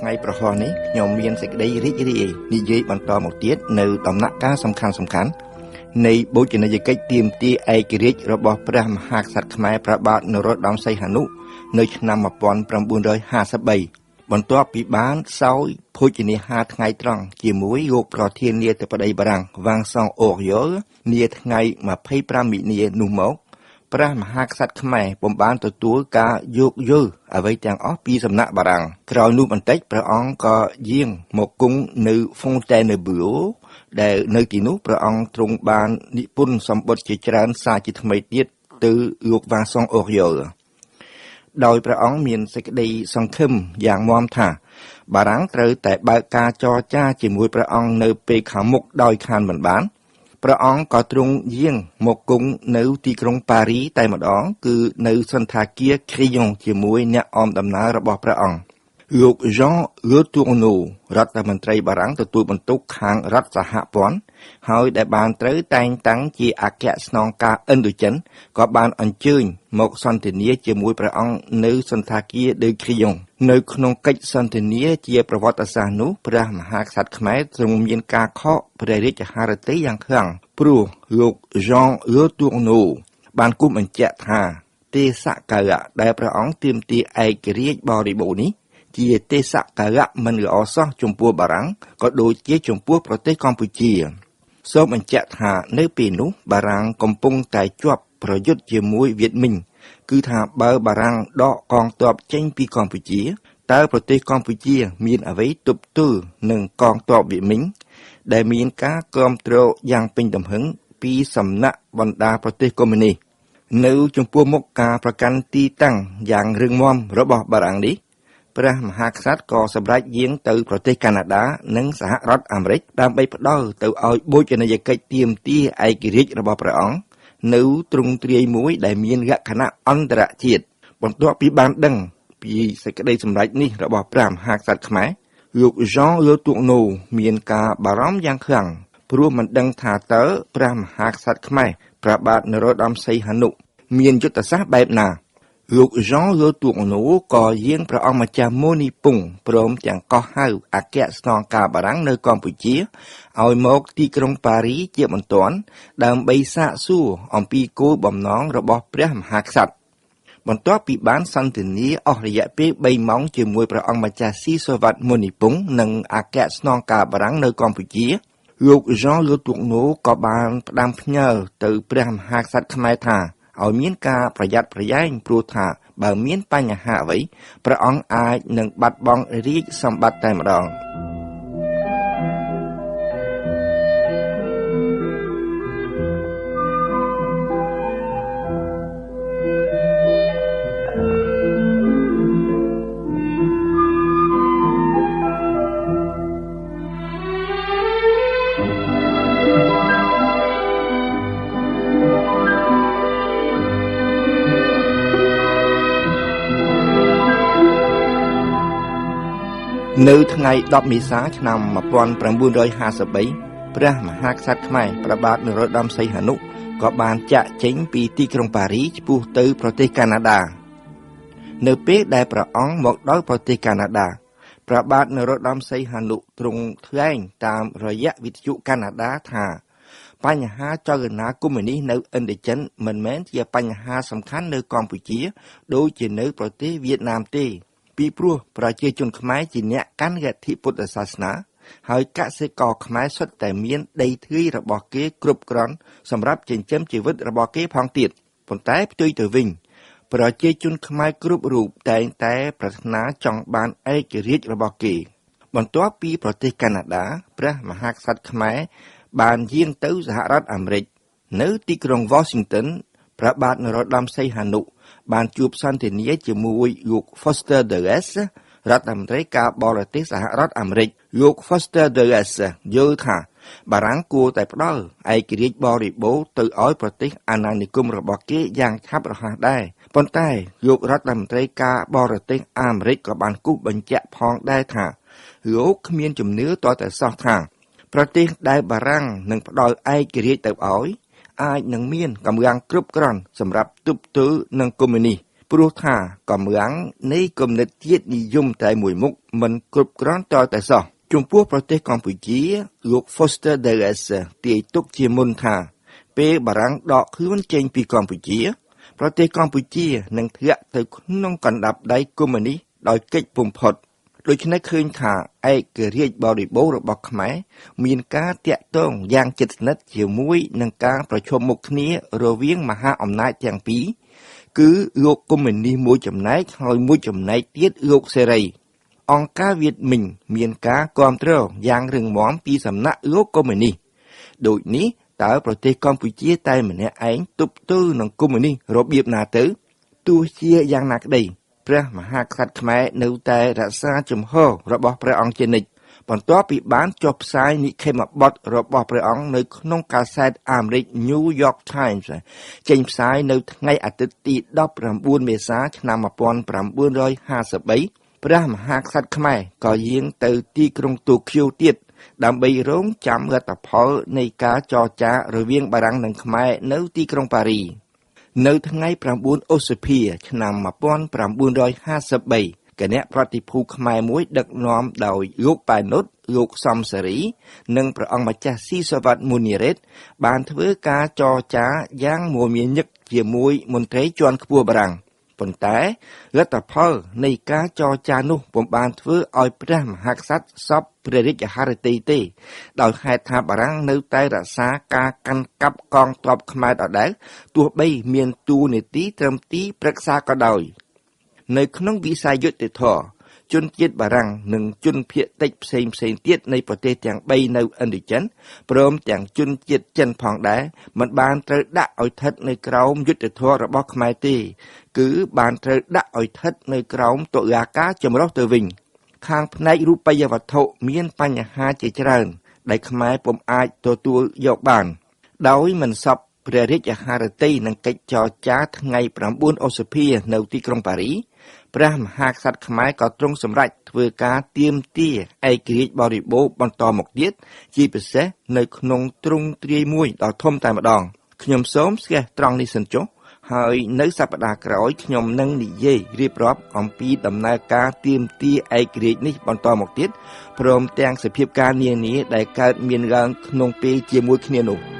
ថ្ងៃប្រហោះនេះខ្ញុំមានសេចក្តីរីករាយនិយាយបន្តមកទៀតនៅដំណាក់កាលសំខាន់នៃបូជនីយកិច្ចទាមទារឯករាជ្យរបស់ព្រះមហាក្សត្រខ្មែរព្រះបាទនរោត្តមសីហនុនៅឆ្នាំ1953បន្ទាប់ពីបានសោយភោជនាហារថ្ងៃត្រង់ជាមួយលោកប្រធានាធិបតីបារាំងវ៉ាងសង់អូរយ៉ូលនាថ្ងៃ25មីនានោះមកព្រះមហាក្សត្រខ្មែរពុំបានទទួលការយោគយល់អ្វីទាំងអស់ពីសំណាក់បារាំងក្រោយនោះបន្តិចព្រះអង្គក៏យាងមកគង់នៅ Fontainebleau ដែលនៅទីនោះព្រះអង្គទ្រង់បាននិពន្ធសម្បត្តិជាច្រើនសារជាថ្មីទៀតទៅលោកវ៉ាងសង់អូរយ៉ូលដោយព្រះអង្គមានសេចក្តីសង្ឃឹមយ៉ាងមាំថាបារាំងត្រូវតែបើកការចរចាជាមួយព្រះអង្គនៅពេលខាងមុខដោយខានមិនបានព្រះអង្គក៏ទ្រង់យាងមកគង់នៅទីក្រុងប៉ារីតែម្ដងគឺនៅសន្តាគារ Crillon ជាមួយអ្នកអមដំណើររបស់ព្រះអង្គលោក Jean Le Tourneau រដ្ឋមន្ត្រីបារាំងទទួលបន្ទុកខាងរដ្ឋសហព័ន្ធហើយដែលបានត្រូវតែងតាំងជាអគ្គស្នងការឥណ្ឌូចិនក៏បានអញ្ជើញមកសន្ទនាជាមួយព្រះអង្គនៅសន្តាគារ de Crillon នៅក្នុងកិច្ចសន្ទនាជាប្រវត្តិសាស្ត្រនោះព្រះមហាក្សត្រខ្មែរទ្រង់មានការខកព្រះរាជហឫទ័យយ៉ាងខ្លាំងព្រោះលោក Jean Le Tourneau បានគូសបញ្ជាក់ថាទេសកលៈដែលព្រះអង្គទាមទារឯករាជ្យបរិបូរណ៍នេះជាទេសកលៈមិនល្អសោះចំពោះបារាំងក៏ដូចជាចំពោះប្រទេសកម្ពុជាសូមបញ្ជាក់ថានៅពេលនោះបារាំងកំពុងតែជាប់ប្រយុទ្ធជាមួយវៀតមិញគឺថាបើបារាំងដកកងទ័ពចេញពីកម្ពុជាតើប្រទេសកម្ពុជាមានអ្វីទប់ទល់នឹងកងទ័ពវៀតមិញដែលមានការគាំទ្រយ៉ាងពេញទំហឹងពីសំណាក់បណ្ដាប្រទេសកុម្មុយនីសនៅចំពោះមុខការប្រកាន់ទីតាំងយ៉ាងរឹងមាំរបស់បារាំងនេះព្រះមហាក្សត្រក៏សម្រេចយាងទៅប្រទេសកាណាដានិងសហរដ្ឋអាមេរិកដើម្បីផ្ដល់ទៅឲ្យបូជនីយកិច្ចទាមទារឯករាជ្យរបស់ព្រះអង្គនៅទ្រង់ទ្រាយមួយដែលមានលក្ខណៈអន្តរជាតិបន្ទាប់ពីបានដឹងពីសេចក្តីសម្រេចនេះរបស់ព្រះមហាក្សត្រខ្មែរលោក Jean Le Tourneau មានការបារម្ភយ៉ាងខ្លាំងព្រោះមិនដឹងថាតើព្រះមហាក្សត្រខ្មែរព្រះបាទនរោត្តមសីហនុមានយុទ្ធសាស្ត្របែបណាលោក Jean Le Tourneau ក៏យាងព្រះអង្គម្ចាស់ម៉ូនីពុងព្រមទាំងកោះហៅអគ្គស្នងការបារាំងនៅកម្ពុជាឲ្យមកទីក្រុងប៉ារីជាបន្ទាន់ដើម្បីសាកសួរអំពីគោលបំណងរបស់ព្រះមហាក្សត្របន្ទាប់ពីបានសន្ទនាអស់រយៈពេល3ម៉ោងជាមួយព្រះអង្គម្ចាស់ស៊ីសូវ៉ាត់ម៉ូនីពុងនិងអគ្គស្នងការបារាំងនៅកម្ពុជាលោក Jean Le Tourneau ក៏បានផ្ដាំផ្ញើទៅព្រះមហាក្សត្រខ្មែរថាឲ្យមានការប្រយ័ត្នប្រយែងព្រោះថាបើមានបញ្ហាអ្វីព្រះអង្គអាចនឹងបាត់បង់រាជសម្បត្តិតែម្ដងនៅថ្ងៃ10មេសាឆ្នាំ1953ព្រះមហាក្សត្រខ្មែរព្រះបាទនរោត្តមសីហនុក៏បានចាកចេញពីទីក្រុងប៉ារីឆ្ពោះទៅប្រទេសកាណាដានៅពេលដែលព្រះអង្គមកដល់ប្រទេសកាណាដាព្រះបាទនរោត្តមសីហនុទ្រង់ថ្លែងតាមរយៈវិទ្យុកាណាដាថាបញ្ហាចលនាកុម្មុយនីសនៅឥណ្ឌាចិនមិនមែនជាបញ្ហាសំខាន់នៅកម្ពុជាដូចជានៅប្រទេសវៀតណាមទេពីព្រោះប្រជាជនខ្មែរជាអ្នកកាន់លទ្ធិពុទ្ធសាសនាហើយកសិករខ្មែរសុទ្ធតែមានដីធ្លីរបស់គេគ្រប់គ្រាន់សម្រាប់ចិញ្ចឹមជីវិតរបស់គេផងទៀតប៉ុន្តែផ្ទុយទៅវិញប្រជាជនខ្មែរគ្រប់រូបតែងតែប្រាថ្នាចង់បានឯករាជ្យរបស់គេបន្ទាប់ពីប្រទេសកាណាដាព្រះមហាក្សត្រខ្មែរបានយាងទៅសហរដ្ឋអាមេរិកនៅទីក្រុង Washington ព្រះបាទនរោត្តមសីហនុបានជួបសន្ទនាជាមួយលោក Foster Dulles រដ្ឋមន្ត្រីការបរទេសសហរដ្ឋអាមេរិកលោក Foster Dulles យល់ថាបារាំងគួរតែផ្ដល់ឯករាជ្យបរិបូរណ៍ទៅឲ្យប្រទេសអាណានិគមរបស់គេយ៉ាងឆាប់រហ័សដែរប៉ុន្តែលោករដ្ឋមន្ត្រីការបរទេសអាមេរិកក៏បានគូសបញ្ជាក់ផងដែរថាលោកគ្មានជំនឿតតែសោះថាប្រទេសដែលបារាំងនឹងផ្ដល់ឯករាជ្យទៅឲ្យអាចនឹងមានកម្លាំងគ្រប់គ្រាន់សម្រាប់ទប់ទល់នឹងកុម្មុយនីស ព្រោះថាកម្លាំងនៃគំនិតជាតិនិយមតែមួយមុខមិនគ្រប់គ្រាន់តតែសោះចំពោះប្រទេសកម្ពុជាលោក Foster Dulles ទាយទុកជាមុនថាពេលបារាំងដកខ្លួនចេញពីកម្ពុជាប្រទេសកម្ពុជានឹងធ្លាក់ទៅក្នុងកណ្ដាប់ដៃកុម្មុយនីសដោយកិច្ចបំផុតដូច្នេះឃើញថាឯករាជ្យបរិបូរណ៍របស់ខ្មែរមានការតាក់ទងយ៉ាងជិតស្និទ្ធជាមួយនឹងការប្រឈមមុខគ្នារវាងមហាអំណាចទាំងពីរគឺលោកកុម្មុយនីសមួយចំណែកហើយមួយចំណែកទៀតលោកសេរីអង្គការវៀតមិញមានការគាំទ្រយ៉ាងរឹងមាំពីសំណាក់លោកកុម្មុយនីសដូចនេះតើប្រទេសកម្ពុជាតែម្នាក់ឯងទប់ទល់នឹងកុម្មុយនីសរបៀបណាទៅទោះជាយ៉ាងណាក្តីព្រះមហាក្សត្រខ្មែរនៅតែរក្សាជំហររបស់ព្រះអង្គជានិច្ចបន្ទាប់ពីបានចុះផ្សាយនិក្ខេមបទរបស់ព្រះអង្គនៅក្នុងកាសែតអាមេរិក New York Times ចេញផ្សាយនៅថ្ងៃអាទិត្យទី19មេសាឆ្នាំ1953ព្រះមហាក្សត្រខ្មែរក៏យាងទៅទីក្រុងតូក្យូទៀតដើម្បីរងចាំលទ្ធផលនៃការចរចារវាងបារាំងនិងខ្មែរនៅទីក្រុងប៉ារីនៅថ្ងៃ9ឧសភាឆ្នាំ1953គណៈប្រតិភូខ្មែរមួយដឹកនាំដោយលោកប៉ែនុតលោកសំសេរីនិងព្រះអង្គម្ចាស់ស៊ីសវត្តមុនីរ៉េតបានធ្វើការចរចាយ៉ាងមមាញឹកជាមួយមន្ត្រីជាន់ខ្ពស់បារាំងប៉ុន្តែលទ្ធផលនៃការចរចានោះពុំបានធ្វើឲ្យព្រះមហាក្សត្រសពព្រះរាជហឫទ័យទេដោយហេតុថាបារាំងនៅតែរក្សាការកាន់កាប់កងទ័ពខ្មែរដដែលទោះបីមានតួនាទីត្រឹមទីប្រឹក្សាក៏ដោយនៅក្នុងវិស័យយុត្តិធម៌ជនជាតិបារាំងនិងជនភាគតិចផ្សេងទៀតនៃប្រទេសទាំង3នៅឥណ្ឌូចិនព្រមទាំងជនជាតិចិនផងដែរមិនបានត្រូវដាក់ឲ្យស្ថិតនៅក្រោមយុត្តិធម៌របស់ខ្មែរទេគឺបានត្រូវដាក់ឲ្យស្ថិតនៅក្រោមតុលាការចម្រុះទៅវិញខាងផ្នែករូបិយវត្ថុមានបញ្ហាជាច្រើនដែលខ្មែរពុំអាចទទួលយកបានដោយមិនសពព្រះរាជហឫទ័យនឹងកិច្ចចរចាថ្ងៃ9ឧសភានៅទីក្រុងប៉ារីព្រះមហាក្សត្រខ្មែរក៏ទ្រង់សម្រេចធ្វើការទាមទារឯករាជ្យបរិបូរណ៍បន្តមកទៀតជាពិសេសនៅក្នុងទ្រង់ទ្រាយមួយដ៏ធំតែម្ដងខ្ញុំសូមស្ទះត្រង់នេះសិនចុះហើយនៅសប្តាហ៍ក្រោយខ្ញុំនឹងនិយាយរៀបរាប់អំពីដំណើរការទាមទារឯករាជ្យនេះបន្តមកទៀតព្រមទាំងសភាពការនានាដែលកើតមានឡើងក្នុងពេលជាមួយគ្នានោះ